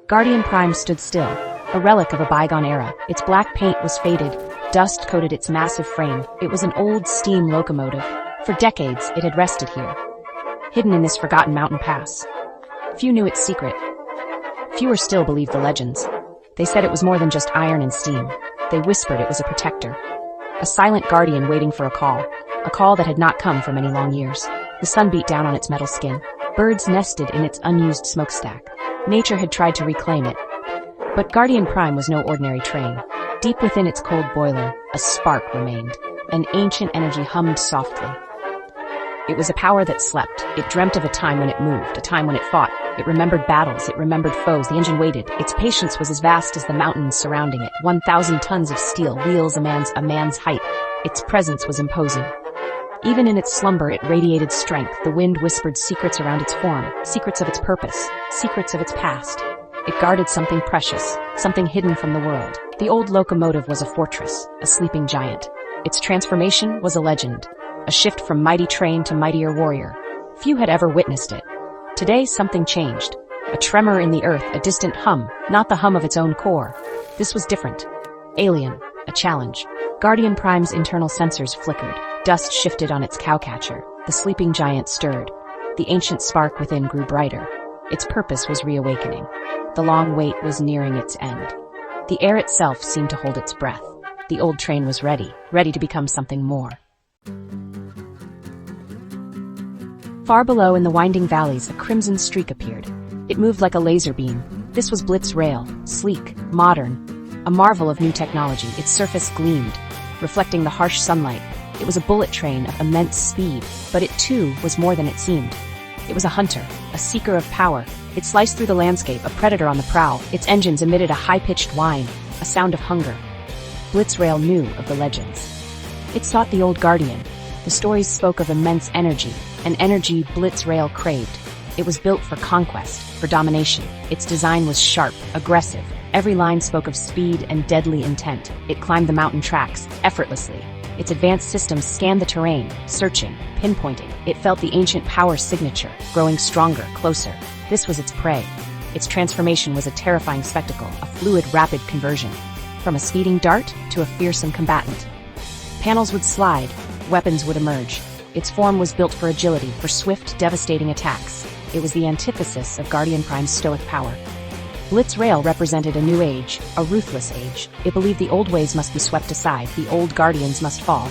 Guardian Prime stood still, a relic of a bygone era. Its black paint was faded, dust coated its massive frame. It was an old steam locomotive. For decades, it had rested here, hidden in this forgotten mountain pass. Few knew its secret. Fewer still believed the legends. They said it was more than just iron and steam. They whispered it was a protector, a silent guardian waiting for a call that had not come for many long years. The sun beat down on its metal skin. Birds nested in its unused smokestack. Nature had tried to reclaim it. But Guardian Prime was no ordinary train. Deep within its cold boiler, a spark remained. An ancient energy hummed softly. It was a power that slept. It dreamt of a time when it moved, a time when it fought. It remembered battles, it remembered foes. The engine waited. Its patience was as vast as the mountains surrounding it. 1,000 tons of steel, wheels a man's height. Its presence was imposing. Even in its slumber, it radiated strength. The wind whispered secrets around its form, secrets of its purpose, secrets of its past. It guarded something precious, something hidden from the world. The old locomotive was a fortress, a sleeping giant. Its transformation was a legend, a shift from mighty train to mightier warrior. Few had ever witnessed it. Today, something changed. A tremor in the earth, a distant hum, not the hum of its own core. This was different. Alien, a challenge. Guardian Prime's internal sensors flickered. Dust shifted on its cowcatcher. The sleeping giant stirred. The ancient spark within grew brighter. Its purpose was reawakening. The long wait was nearing its end. The air itself seemed to hold its breath. The old train was ready to become something more. Far below in the winding valleys, a crimson streak appeared. It moved like a laser beam. This was Blitz Rail, sleek, modern, a marvel of new technology. Its surface gleamed, reflecting the harsh sunlight. It was a bullet train of immense speed, but it too was more than it seemed. It was a hunter, a seeker of power. It sliced through the landscape, a predator on the prowl. Its engines emitted a high-pitched whine, a sound of hunger. Blitz Rail knew of the legends. It sought the old guardian. The stories spoke of immense energy, an energy Blitz Rail craved. It was built for conquest, for domination. Its design was sharp, aggressive. Every line spoke of speed and deadly intent. It climbed the mountain tracks, effortlessly. Its advanced systems scanned the terrain, searching, pinpointing. It felt the ancient power signature, growing stronger, closer. This was its prey. Its transformation was a terrifying spectacle, a fluid, rapid conversion. From a speeding dart to a fearsome combatant. Panels would slide, weapons would emerge. Its form was built for agility, for swift, devastating attacks. It was the antithesis of Guardian Prime's stoic power. Blitz Rail represented a new age, a ruthless age. It believed the old ways must be swept aside, the old guardians must fall.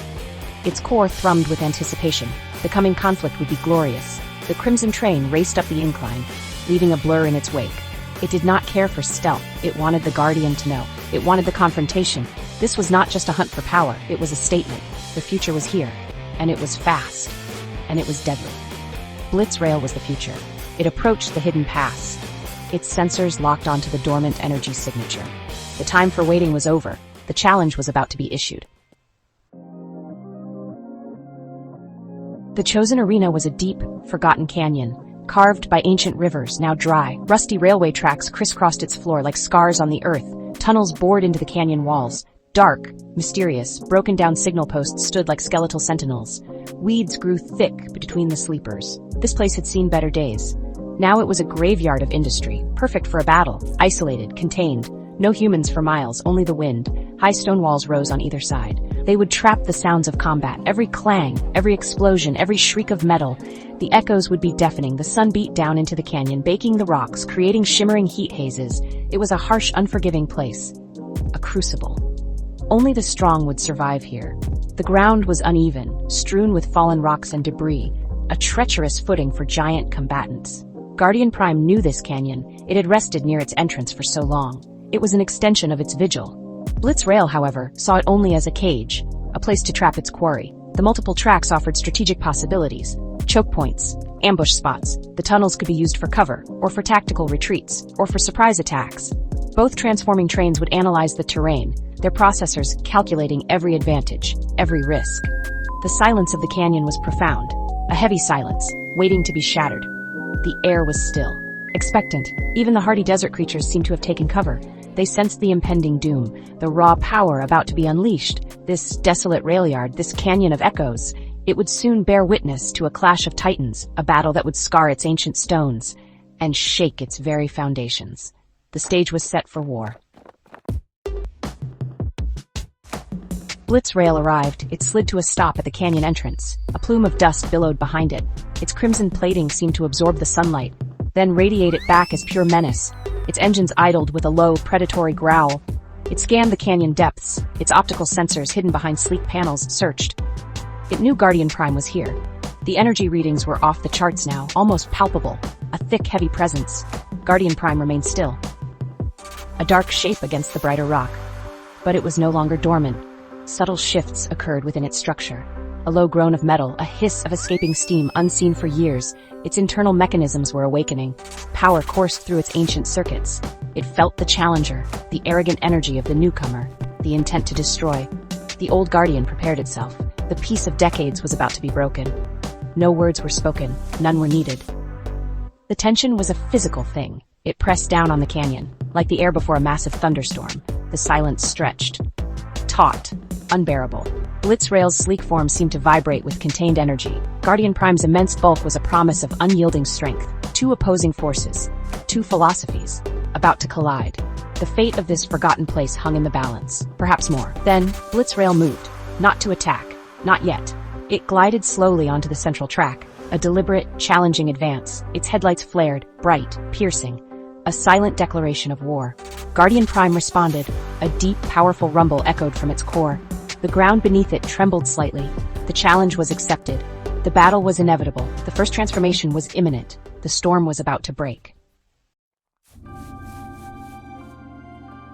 Its core thrummed with anticipation. The coming conflict would be glorious. The crimson train raced up the incline, leaving a blur in its wake. It did not care for stealth. It wanted the guardian to know. It wanted the confrontation. This was not just a hunt for power. It was a statement. The future was here. And it was fast. And it was deadly. Blitz Rail was the future. It approached the hidden pass. Its sensors locked onto the dormant energy signature. The time for waiting was over. The challenge was about to be issued. The chosen arena was a deep, forgotten canyon, carved by ancient rivers, now dry. Rusty railway tracks crisscrossed its floor like scars on the earth. Tunnels bored into the canyon walls. Dark, mysterious, broken down signal posts stood like skeletal sentinels. Weeds grew thick between the sleepers. This place had seen better days. Now it was a graveyard of industry, perfect for a battle, isolated, contained. No humans for miles, only the wind. High stone walls rose on either side. They would trap the sounds of combat, every clang, every explosion, every shriek of metal. The echoes would be deafening. The sun beat down into the canyon, baking the rocks, creating shimmering heat hazes. It was a harsh, unforgiving place. A crucible. Only the strong would survive here. The ground was uneven, strewn with fallen rocks and debris, a treacherous footing for giant combatants. Guardian Prime knew this canyon. It had rested near its entrance for so long. It was an extension of its vigil. Blitz Rail, however, saw it only as a cage, a place to trap its quarry. The multiple tracks offered strategic possibilities. Choke points, ambush spots. The tunnels could be used for cover, or for tactical retreats, or for surprise attacks. Both transforming trains would analyze the terrain, their processors calculating every advantage, every risk. The silence of the canyon was profound, a heavy silence, waiting to be shattered. The air was still, expectant. Even the hardy desert creatures seemed to have taken cover. They sensed the impending doom, the raw power about to be unleashed. This desolate railyard, this canyon of echoes, it would soon bear witness to a clash of titans, a battle that would scar its ancient stones. and shake its very foundations. The stage was set for war. Blitzrail arrived. It slid to a stop at the canyon entrance. A plume of dust billowed behind it. Its crimson plating seemed to absorb the sunlight, then radiate it back as pure menace. Its engines idled with a low, predatory growl. It scanned the canyon depths. Its optical sensors hidden behind sleek panels searched. It knew Guardian Prime was here. The energy readings were off the charts now, almost palpable. A thick, heavy presence. Guardian Prime remained still. A dark shape against the brighter rock. But it was no longer dormant. Subtle shifts occurred within its structure. A low groan of metal, a hiss of escaping steam unseen for years. Its internal mechanisms were awakening. Power coursed through its ancient circuits. It felt the challenger, the arrogant energy of the newcomer, the intent to destroy. The old Guardian prepared itself. The peace of decades was about to be broken. No words were spoken, none were needed. The tension was a physical thing. It pressed down on the canyon, like the air before a massive thunderstorm. The silence stretched. Taut. Unbearable. Blitzrail's sleek form seemed to vibrate with contained energy. Guardian Prime's immense bulk was a promise of unyielding strength. Two opposing forces, two philosophies, about to collide. The fate of this forgotten place hung in the balance, perhaps more. Then, Blitzrail moved, not to attack, not yet. It glided slowly onto the central track, a deliberate, challenging advance. Its headlights flared, bright, piercing. A silent declaration of war. Guardian Prime responded. A deep, powerful rumble echoed from its core. The ground beneath it trembled slightly. The challenge was accepted. The battle was inevitable. The first transformation was imminent. The storm was about to break.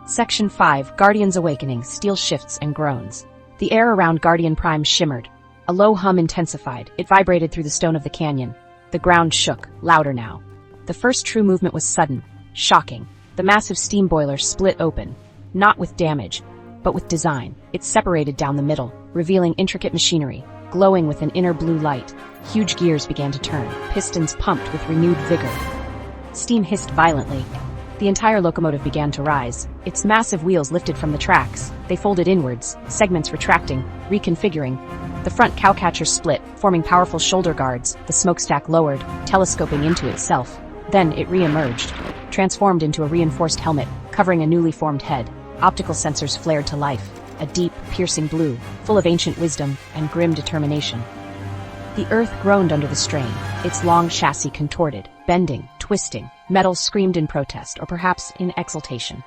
Section 5. Guardian's Awakening. Steel shifts and groans. The air around Guardian Prime shimmered. A low hum intensified. It vibrated through the stone of the canyon. The ground shook, louder now. The first true movement was sudden, shocking. The massive steam boiler split open, not with damage, but with design. It separated down the middle, revealing intricate machinery, glowing with an inner blue light. Huge gears began to turn, pistons pumped with renewed vigor. Steam hissed violently. The entire locomotive began to rise. Its massive wheels lifted from the tracks. They folded inwards, segments retracting, reconfiguring. The front cowcatcher split, forming powerful shoulder guards. The smokestack lowered, telescoping into itself. Then it re-emerged, transformed into a reinforced helmet, covering a newly formed head. Optical sensors flared to life, a deep, piercing blue, full of ancient wisdom and grim determination. The earth groaned under the strain, its long chassis contorted, bending, twisting. Metal screamed in protest, or perhaps in exultation.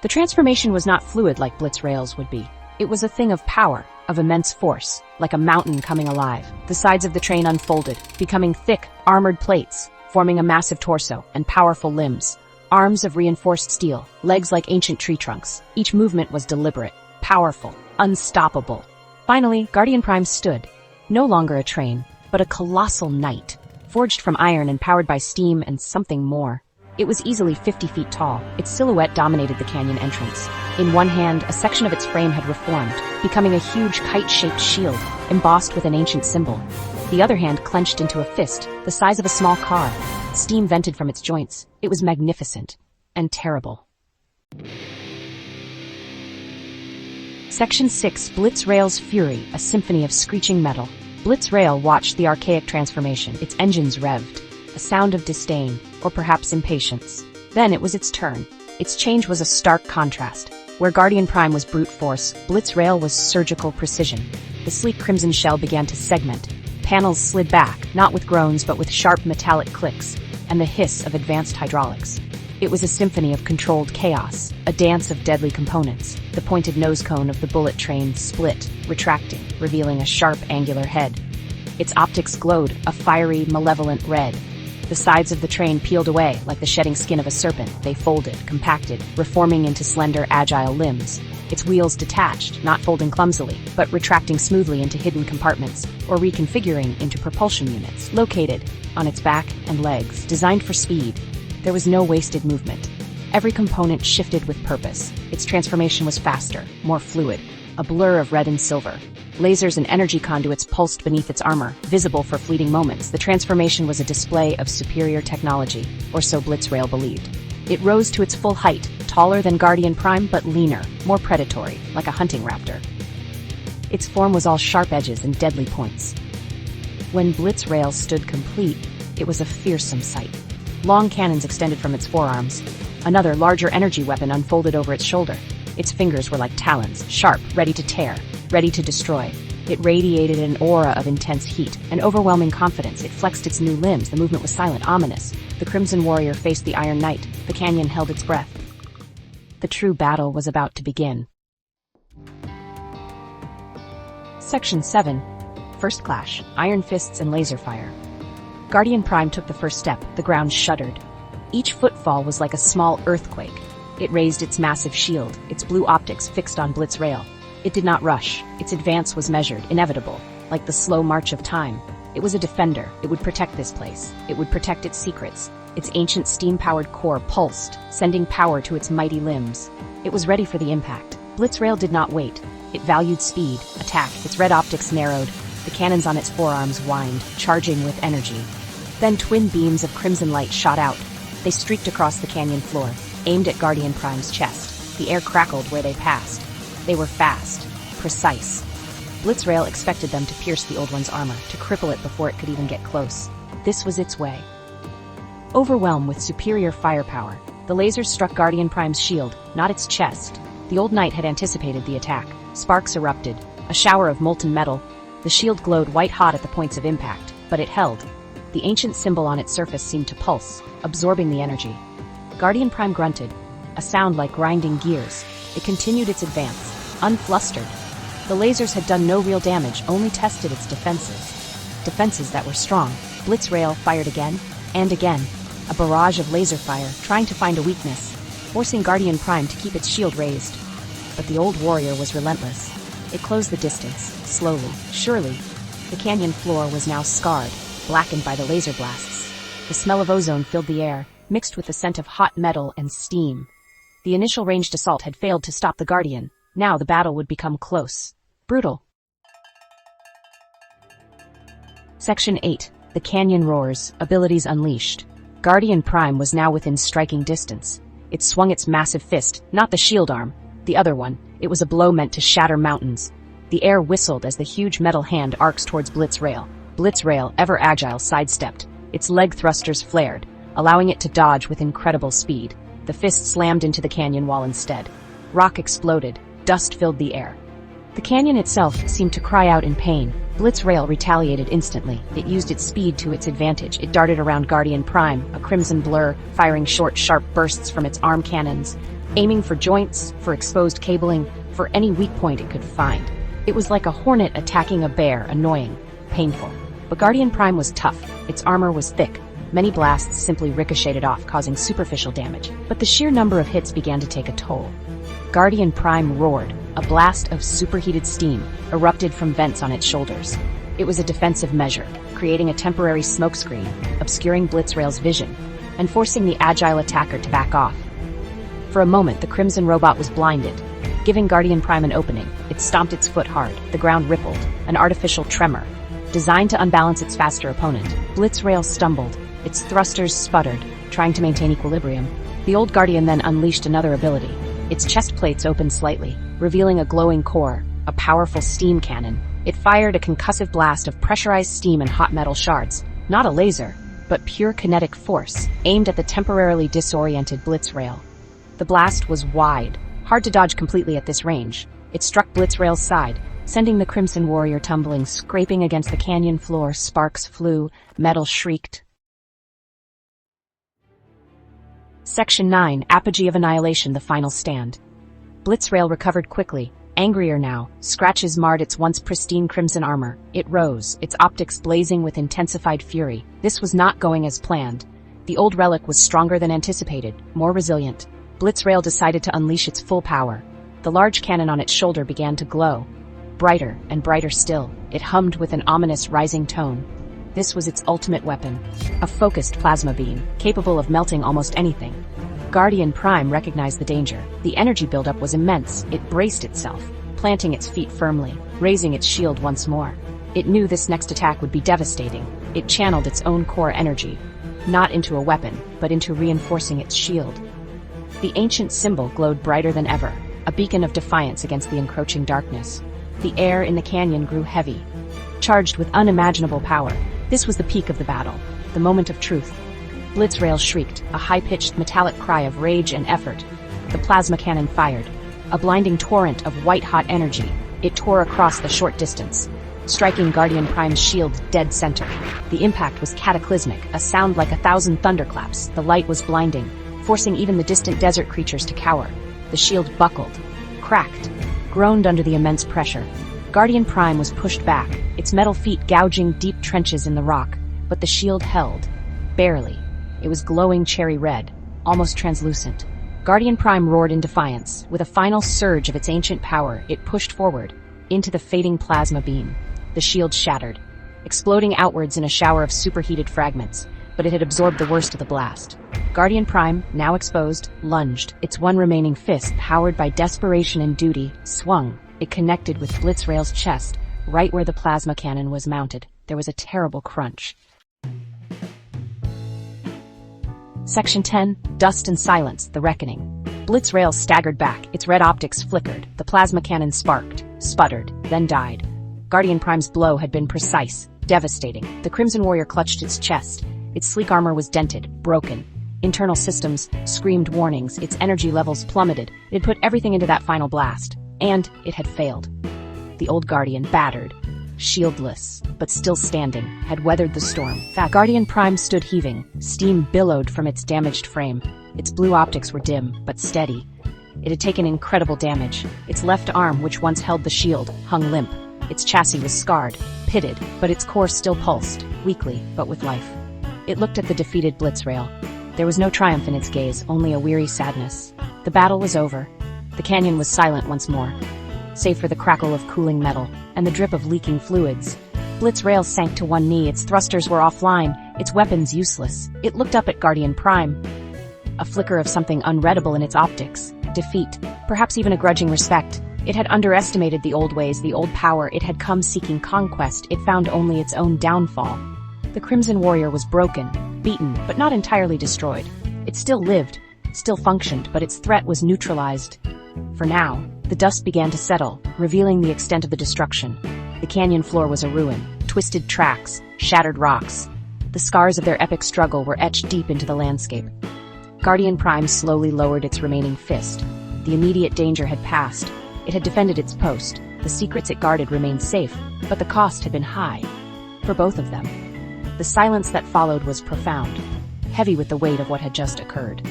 The transformation was not fluid like Blitzrail's would be. It was a thing of power, of immense force, like a mountain coming alive. The sides of the train unfolded, becoming thick, armored plates, forming a massive torso and powerful limbs. Arms of reinforced steel, legs like ancient tree trunks. Each movement was deliberate, powerful, unstoppable. Finally, Guardian Prime stood. No longer a train, but a colossal knight, forged from iron and powered by steam and something more. It was easily 50 feet tall. Its silhouette dominated the canyon entrance. In one hand, a section of its frame had reformed, becoming a huge kite-shaped shield, embossed with an ancient symbol. The other hand clenched into a fist, the size of a small car. Steam vented from its joints. It was magnificent and terrible. Section 6. Blitzrail's Fury, a symphony of screeching metal. Blitzrail watched the archaic transformation, its engines revved. A sound of disdain, or perhaps impatience. Then it was its turn. Its change was a stark contrast. Where Guardian Prime was brute force, Blitzrail was surgical precision. The sleek crimson shell began to segment. Panels slid back, not with groans but with sharp metallic clicks, and the hiss of advanced hydraulics. It was a symphony of controlled chaos, a dance of deadly components. The pointed nose cone of the bullet train split, retracting, revealing a sharp, angular head. Its optics glowed, a fiery, malevolent red. The sides of the train peeled away, like the shedding skin of a serpent. They folded, compacted, reforming into slender, agile limbs. Its wheels detached, not folding clumsily, but retracting smoothly into hidden compartments, or reconfiguring into propulsion units, located on its back and legs, designed for speed. There was no wasted movement. Every component shifted with purpose. Its transformation was faster, more fluid, a blur of red and silver. Lasers and energy conduits pulsed beneath its armor, visible for fleeting moments. The transformation was a display of superior technology, or so Blitzrail believed. It rose to its full height, taller than Guardian Prime but leaner, more predatory, like a hunting raptor. Its form was all sharp edges and deadly points. When Blitzrail stood complete, it was a fearsome sight. Long cannons extended from its forearms. Another, larger energy weapon unfolded over its shoulder. Its fingers were like talons, sharp, ready to tear, ready to destroy. It radiated an aura of intense heat, an overwhelming confidence. It flexed its new limbs. The movement was silent, ominous. The Crimson Warrior faced the Iron Knight. The canyon held its breath. The true battle was about to begin. Section 7. First Clash, Iron Fists and Laser Fire. Guardian Prime took the first step. The ground shuddered. Each footfall was like a small earthquake. It raised its massive shield, its blue optics fixed on Blitzrail. It did not rush. Its advance was measured, inevitable, like the slow march of time. It was a defender. It would protect this place. It would protect its secrets. Its ancient steam-powered core pulsed, sending power to its mighty limbs. It was ready for the impact. Blitzrail did not wait. It valued speed, attack. Its red optics narrowed. The cannons on its forearms whined, charging with energy. Then twin beams of crimson light shot out. They streaked across the canyon floor, aimed at Guardian Prime's chest. The air crackled where they passed. They were fast, precise. Blitzrail expected them to pierce the Old One's armor, to cripple it before it could even get close. This was its way. Overwhelmed with superior firepower, the lasers struck Guardian Prime's shield, not its chest. The Old Knight had anticipated the attack. Sparks erupted, a shower of molten metal. The shield glowed white-hot at the points of impact, but it held. The ancient symbol on its surface seemed to pulse, absorbing the energy. Guardian Prime grunted, a sound like grinding gears. It continued its advance, unflustered. The lasers had done no real damage, only tested its defenses. Defenses that were strong. Blitzrail fired again, and again. A barrage of laser fire, trying to find a weakness, forcing Guardian Prime to keep its shield raised. But the old warrior was relentless. It closed the distance, slowly, surely. The canyon floor was now scarred, blackened by the laser blasts. The smell of ozone filled the air, mixed with the scent of hot metal and steam. The initial ranged assault had failed to stop the Guardian. Now the battle would become close. Brutal. Section 8. The Canyon Roars, Abilities Unleashed. Guardian Prime was now within striking distance. It swung its massive fist, not the shield arm, the other one. It was a blow meant to shatter mountains. The air whistled as the huge metal hand arcs towards Blitzrail. Blitzrail, ever agile, sidestepped. Its leg thrusters flared, allowing it to dodge with incredible speed. The fist slammed into the canyon wall instead. Rock exploded. Dust filled the air. The canyon itself seemed to cry out in pain. Blitzrail retaliated instantly. It used its speed to its advantage. It darted around Guardian Prime, a crimson blur, firing short, sharp bursts from its arm cannons, aiming for joints, for exposed cabling, for any weak point it could find. It was like a hornet attacking a bear, annoying, painful. But Guardian Prime was tough. Its armor was thick. Many blasts simply ricocheted off, causing superficial damage. But the sheer number of hits began to take a toll. Guardian Prime roared. A blast of superheated steam erupted from vents on its shoulders. It was a defensive measure, creating a temporary smokescreen, obscuring Blitzrail's vision, and forcing the agile attacker to back off. For a moment, the Crimson Robot was blinded. Giving Guardian Prime an opening, it stomped its foot hard. The ground rippled, an artificial tremor, designed to unbalance its faster opponent. Blitzrail stumbled. Its thrusters sputtered, trying to maintain equilibrium. The old Guardian then unleashed another ability. Its chest plates opened slightly, revealing a glowing core, a powerful steam cannon. It fired a concussive blast of pressurized steam and hot metal shards. Not a laser, but pure kinetic force, aimed at the temporarily disoriented Blitzrail. The blast was wide, hard to dodge completely at this range. It struck Blitzrail's side, sending the Crimson Warrior tumbling, scraping against the canyon floor. Sparks flew, metal shrieked. Section 9, Apogee of Annihilation, the Final Stand. Blitzrail recovered quickly, angrier now. Scratches marred its once pristine crimson armor. It rose, its optics blazing with intensified fury. This was not going as planned. The old relic was stronger than anticipated, more resilient. Blitzrail decided to unleash its full power. The large cannon on its shoulder began to glow. Brighter and brighter still, it hummed with an ominous rising tone. This was its ultimate weapon, a focused plasma beam, capable of melting almost anything. Guardian Prime recognized the danger. The energy buildup was immense. It braced itself, planting its feet firmly, raising its shield once more. It knew this next attack would be devastating. It channeled its own core energy, not into a weapon, but into reinforcing its shield. The ancient symbol glowed brighter than ever, a beacon of defiance against the encroaching darkness. The air in the canyon grew heavy, charged with unimaginable power. This was the peak of the battle, the moment of truth. Blitzrail shrieked, a high-pitched metallic cry of rage and effort. The plasma cannon fired. A blinding torrent of white-hot energy. It tore across the short distance, striking Guardian Prime's shield dead center. The impact was cataclysmic, a sound like 1,000 thunderclaps. The light was blinding, forcing even the distant desert creatures to cower. The shield buckled, cracked, groaned under the immense pressure. Guardian Prime was pushed back, its metal feet gouging deep trenches in the rock, but the shield held. Barely. It was glowing cherry red, almost translucent. Guardian Prime roared in defiance. With a final surge of its ancient power, it pushed forward, into the fading plasma beam. The shield shattered, exploding outwards in a shower of superheated fragments, but it had absorbed the worst of the blast. Guardian Prime, now exposed, lunged. Its one remaining fist, powered by desperation and duty, swung. It connected with Blitzrail's chest, right where the plasma cannon was mounted. There was a terrible crunch. Section 10, Dust and Silence, The Reckoning. Blitzrail staggered back, its red optics flickered, the plasma cannon sparked, sputtered, then died. Guardian Prime's blow had been precise, devastating. The Crimson Warrior clutched its chest. Its sleek armor was dented, broken. Internal systems screamed warnings, its energy levels plummeted. It had put everything into that final blast, and it had failed. The old Guardian, battered, shieldless, but still standing, had weathered the storm. Guardian Prime stood heaving, steam billowed from its damaged frame. Its blue optics were dim, but steady. It had taken incredible damage. Its left arm, which once held the shield, hung limp. Its chassis was scarred, pitted, but its core still pulsed, weakly, but with life. It looked at the defeated Blitzrail. There was no triumph in its gaze, only a weary sadness. The battle was over. The canyon was silent once more, save for the crackle of cooling metal and the drip of leaking fluids. Blitzrail sank to one knee, its thrusters were offline, its weapons useless. It looked up at Guardian Prime. A flicker of something unreadable in its optics. Defeat, perhaps even a grudging respect. It had underestimated the old ways, the old power. It had come seeking conquest. It found only its own downfall. The Crimson Warrior was broken, beaten, but not entirely destroyed. It still lived, still functioned, but its threat was neutralized. For now, the dust began to settle, revealing the extent of the destruction. The canyon floor was a ruin, twisted tracks, shattered rocks. The scars of their epic struggle were etched deep into the landscape. Guardian Prime slowly lowered its remaining fist. The immediate danger had passed. It had defended its post. The secrets it guarded remained safe, but the cost had been high. For both of them. The silence that followed was profound, heavy with the weight of what had just occurred.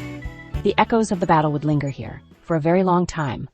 The echoes of the battle would linger here, for a very long time,